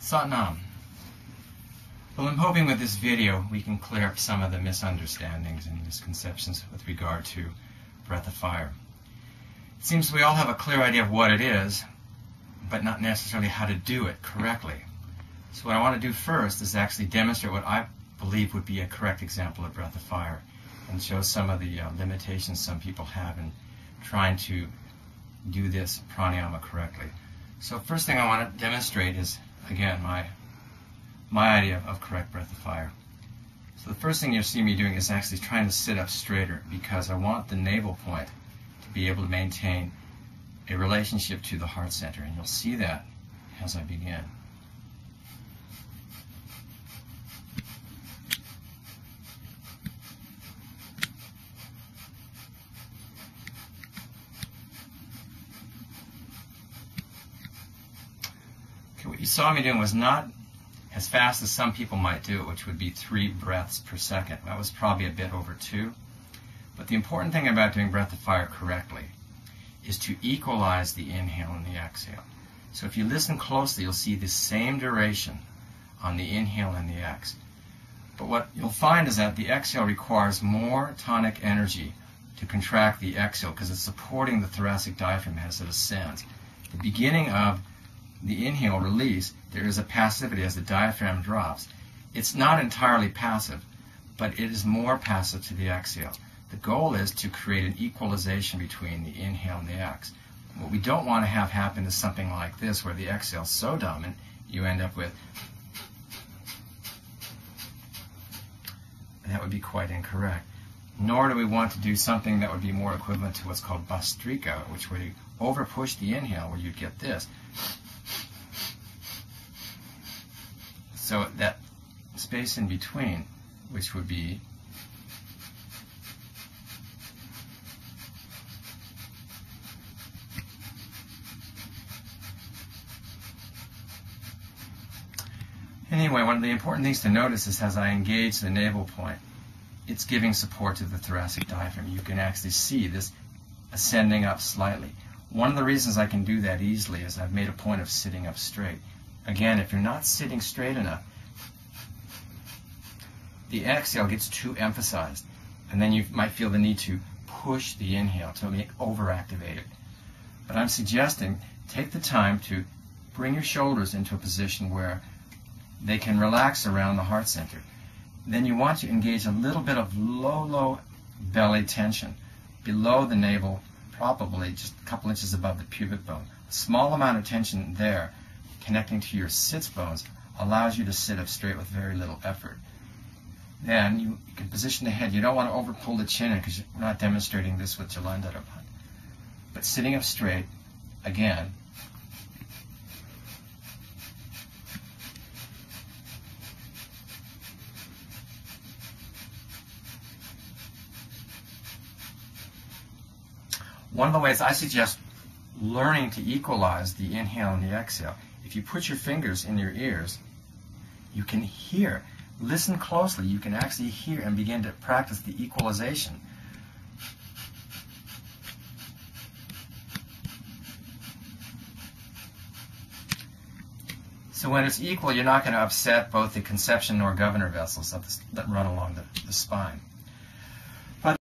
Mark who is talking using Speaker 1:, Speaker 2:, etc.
Speaker 1: Satnam. Well, I'm hoping with this video we can clear up some of the misunderstandings and misconceptions with regard to breath of fire. It seems we all have a clear idea of what it is, but not necessarily how to do it correctly. So what I want to do first is actually demonstrate what I believe would be a correct example of breath of fire and show some of the limitations some people have in trying to do this pranayama correctly. So first thing I want to demonstrate is, again, my idea of correct breath of fire. So the first thing you'll see me doing is actually trying to sit up straighter, because I want the navel point to be able to maintain a relationship to the heart center, and you'll see that as I begin. Okay, what you saw me doing was not as fast as some people might do it, which would be 3 breaths per second. That was probably a bit over 2. But the important thing about doing breath of fire correctly is to equalize the inhale and the exhale. So if you listen closely, you'll see the same duration on the inhale and the exhale. But what you'll find is that the exhale requires more tonic energy to contract the exhale, because it's supporting the thoracic diaphragm as it ascends. The beginning of the inhale release, there is a passivity as the diaphragm drops. It's not entirely passive, but it is more passive to the exhale. The goal is to create an equalization between the inhale and the exhale. What we don't want to have happen is something like this, where the exhale is so dominant, you end up with, and that would be quite incorrect. Nor do we want to do something that would be more equivalent to what's called bastrika, which where you over push the inhale, where you'd get this. So that space in between, which would be anyway, one of the important things to notice is as I engage the navel point, it's giving support to the thoracic diaphragm. You can actually see this ascending up slightly. One of the reasons I can do that easily is I've made a point of sitting up straight. Again, if you're not sitting straight enough, the exhale gets too emphasized, and then you might feel the need to push the inhale to make overactivated. But I'm suggesting take the time to bring your shoulders into a position where they can relax around the heart center. Then you want to engage a little bit of low belly tension below the navel, probably just a couple inches above the pubic bone. A small amount of tension there connecting to your sits bones allows you to sit up straight with very little effort. Then you can position the head. You don't want to over pull the chin in, because we're not demonstrating this with Jalandhara. But sitting up straight, again, one of the ways I suggest learning to equalize the inhale and the exhale, if you put your fingers in your ears, you can hear. Listen closely. You can actually hear and begin to practice the equalization. So when it's equal, you're not going to upset both the conception or governor vessels that run along the spine.